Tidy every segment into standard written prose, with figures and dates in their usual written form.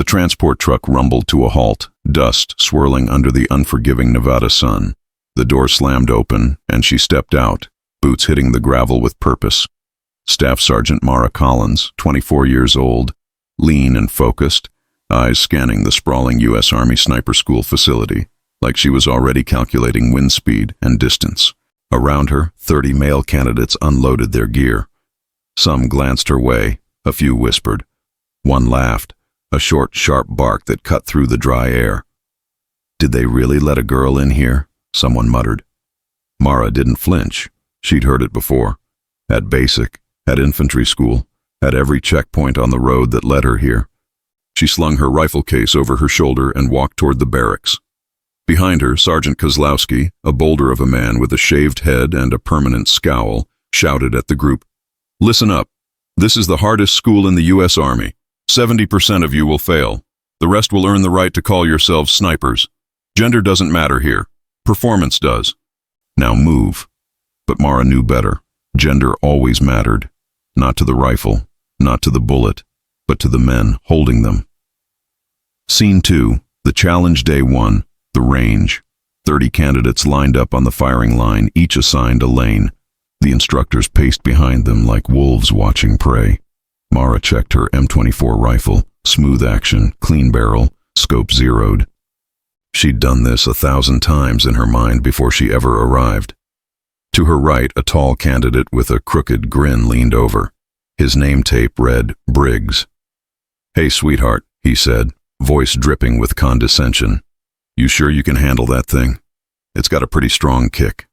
transport truck rumbled to a halt, dust swirling under the unforgiving Nevada sun. The door slammed open, and she stepped out, boots hitting the gravel with purpose. Staff Sergeant Mara Collins, 24 years old, lean and focused, eyes scanning the sprawling U.S. Army sniper school facility, like she was already calculating wind speed and distance. Around her, 30 male candidates unloaded their gear. Some glanced her way, a few whispered. One laughed, a short, sharp bark that cut through the dry air. "Did they really let a girl in here?" someone muttered. Mara didn't flinch. She'd heard it before. At basic, at infantry school, at every checkpoint on the road that led her here. She slung her rifle case over her shoulder and walked toward the barracks. Behind her, Sergeant Kozlowski, a boulder of a man with a shaved head and a permanent scowl, shouted at the group, "Listen up. This is the hardest school in the U.S. Army. 70% of you will fail. The rest will earn the right to call yourselves snipers. Gender doesn't matter here. Performance does. Now move." But Mara knew better. Gender always mattered. Not to the rifle, not to the bullet, but to the men holding them. Scene 2, the challenge day 1, the range. 30 candidates lined up on the firing line, each assigned a lane. The instructors paced behind them like wolves watching prey. Mara checked her M24 rifle, smooth action, clean barrel, scope zeroed. She'd done this 1,000 times in her mind before she ever arrived. To her right, a tall candidate with a crooked grin leaned over. His name tape read Briggs. "Hey, sweetheart," he said, voice dripping with condescension. "You sure you can handle that thing? It's got a pretty strong kick."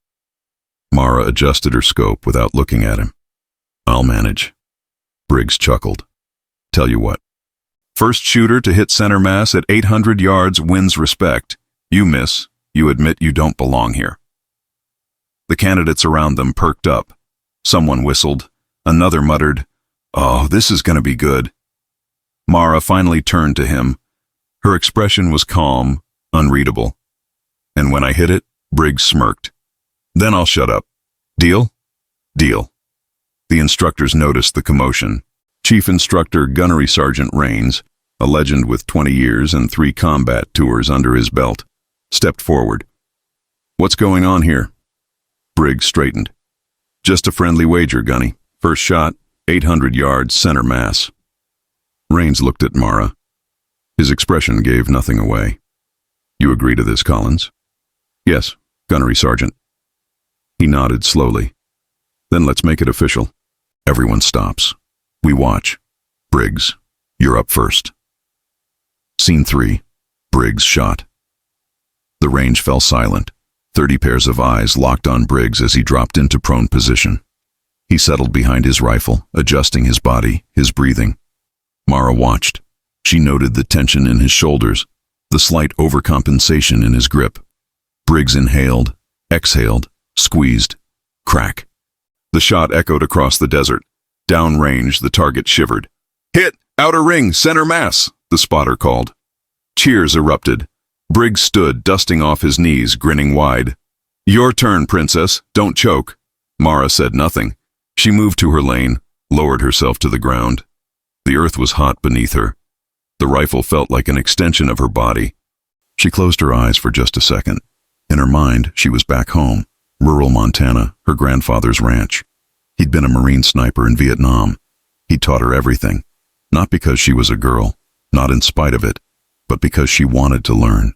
Mara adjusted her scope without looking at him. "I'll manage." Briggs chuckled. "Tell you what. First shooter to hit center mass at 800 yards wins respect. You miss. You admit you don't belong here." The candidates around them perked up. Someone whistled. Another muttered, "Oh, this is going to be good." Mara finally turned to him. Her expression was calm, unreadable. "And when I hit it," Briggs smirked, "then I'll shut up. Deal?" "Deal." The instructors noticed the commotion. Chief Instructor Gunnery Sergeant Rains, a legend with 20 years and 3 combat tours under his belt, stepped forward. "What's going on here?" Briggs straightened. "Just a friendly wager, Gunny. First shot, 800 yards, center mass." Rains looked at Mara. His expression gave nothing away. "You agree to this, Collins?" "Yes, Gunnery Sergeant." He nodded slowly. "Then let's make it official." Everyone stops. We watch. "Briggs, you're up first." Scene 3. Briggs shot. The range fell silent. 30 pairs of eyes locked on Briggs as he dropped into prone position. He settled behind his rifle, adjusting his body, his breathing. Mara watched. She noted the tension in his shoulders, the slight overcompensation in his grip. Briggs inhaled, exhaled, squeezed. Crack. The shot echoed across the desert. Downrange, the target shivered. "Hit! Outer ring! Center mass!" the spotter called. Cheers erupted. Briggs stood, dusting off his knees, grinning wide. "Your turn, Princess. Don't choke." Mara said nothing. She moved to her lane, lowered herself to the ground. The earth was hot beneath her. The rifle felt like an extension of her body. She closed her eyes for just a second. In her mind, she was back home, rural Montana, her grandfather's ranch. He'd been a Marine sniper in Vietnam. He'd taught her everything. Not because she was a girl, not in spite of it, but because she wanted to learn.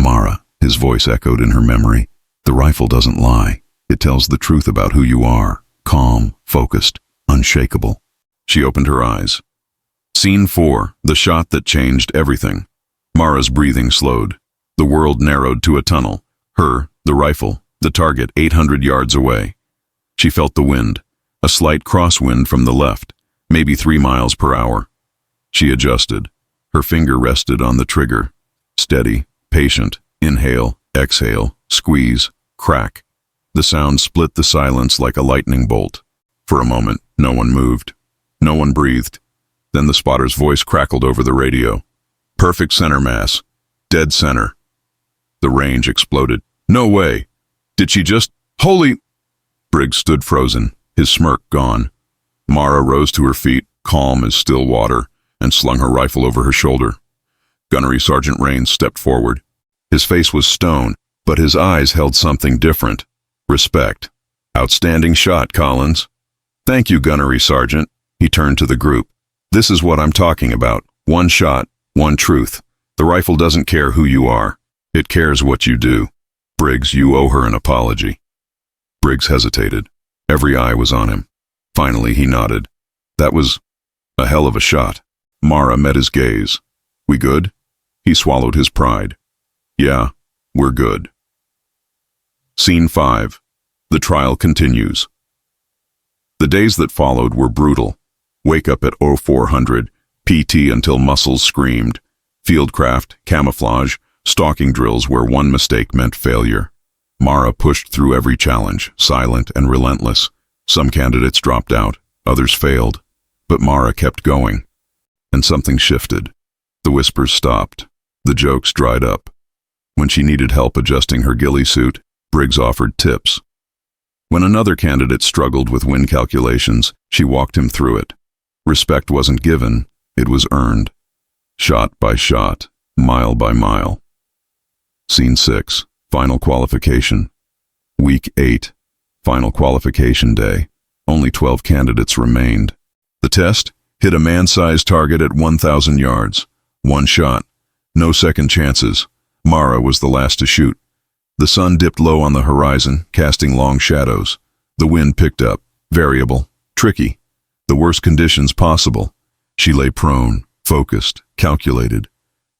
"Mara," his voice echoed in her memory. "The rifle doesn't lie. It tells the truth about who you are, calm, focused, unshakable." She opened her eyes. Scene 4, the shot that changed everything. Mara's breathing slowed. The world narrowed to a tunnel. Her, the rifle, the target 800 yards away. She felt the wind, a slight crosswind from the left, maybe 3 miles per hour. She adjusted. Her finger rested on the trigger. Steady, patient, inhale, exhale, squeeze, crack. The sound split the silence like a lightning bolt. For a moment, no one moved. No one breathed. Then the spotter's voice crackled over the radio. "Perfect center mass. Dead center." The range exploded. "No way. Did she just... Holy..." Briggs stood frozen, his smirk gone. Mara rose to her feet, calm as still water, and slung her rifle over her shoulder. Gunnery Sergeant Rains stepped forward. His face was stone, but his eyes held something different. Respect. Outstanding shot, Collins. Thank you, Gunnery Sergeant. He turned to the group. This is what I'm talking about. One shot, one truth. The rifle doesn't care who you are. It cares what you do. Briggs, you owe her an apology. Briggs hesitated. Every eye was on him. Finally, he nodded. That was a hell of a shot. Mara met his gaze. We good? He swallowed his pride. Yeah, we're good. Scene 5. The trial continues. The days that followed were brutal. Wake up at 0400, PT until muscles screamed. Fieldcraft, camouflage, stalking drills where one mistake meant failure. Mara pushed through every challenge, silent and relentless. Some candidates dropped out, others failed. But Mara kept going. And something shifted. The whispers stopped. The jokes dried up. When she needed help adjusting her ghillie suit, Briggs offered tips. When another candidate struggled with wind calculations, she walked him through it. Respect wasn't given, it was earned. Shot by shot, mile by mile. Scene 6, final qualification. Week 8, final qualification day. Only 12 candidates remained. The test? Hit a man-sized target at 1,000 yards. One shot. No second chances. Mara was the last to shoot. The sun dipped low on the horizon, casting long shadows. The wind picked up, variable, tricky. The worst conditions possible. She lay prone, focused, calculated.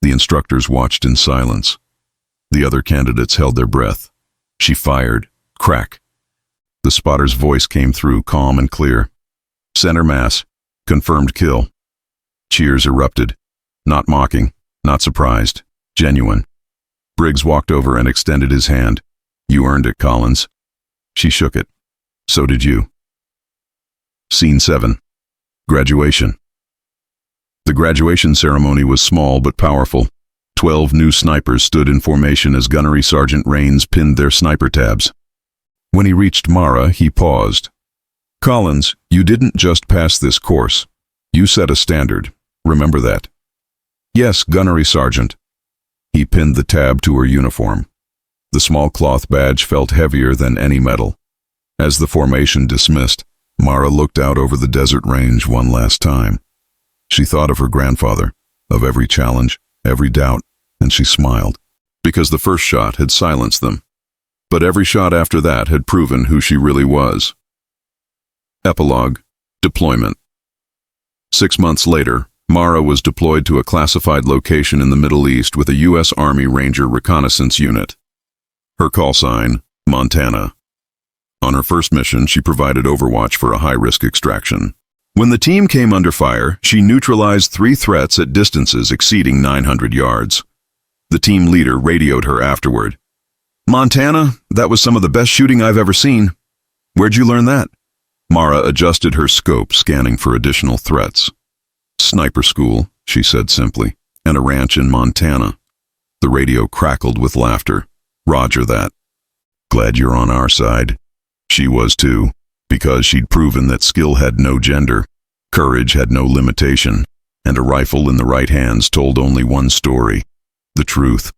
The instructors watched in silence. The other candidates held their breath. She fired. Crack. The spotter's voice came through, calm and clear. Center mass. Confirmed kill. Cheers erupted. Not mocking, not surprised. Genuine. Briggs walked over and extended his hand. You earned it, Collins. She shook it. So did you. Scene 7. Graduation. The graduation ceremony was small but powerful. 12 new snipers stood in formation as Gunnery Sergeant Rains pinned their sniper tabs. When he reached Mara, he paused. Collins, you didn't just pass this course. You set a standard. Remember that. Yes, Gunnery Sergeant. He pinned the tab to her uniform. The small cloth badge felt heavier than any metal. As the formation dismissed, Mara looked out over the desert range one last time. She thought of her grandfather, of every challenge, every doubt, and she smiled, because the first shot had silenced them. But every shot after that had proven who she really was. Epilogue. Deployment. 6 months later, Mara was deployed to a classified location in the Middle East with a U.S. Army Ranger reconnaissance unit. Her call sign, Montana. On her first mission, she provided overwatch for a high-risk extraction. When the team came under fire, she neutralized 3 threats at distances exceeding 900 yards. The team leader radioed her afterward. Montana, that was some of the best shooting I've ever seen. Where'd you learn that? Mara adjusted her scope, scanning for additional threats. Sniper school, she said simply, and a ranch in Montana. The radio crackled with laughter. Roger that. Glad you're on our side. She was too, because she'd proven that skill had no gender, courage had no limitation, and a rifle in the right hands told only one story. The truth.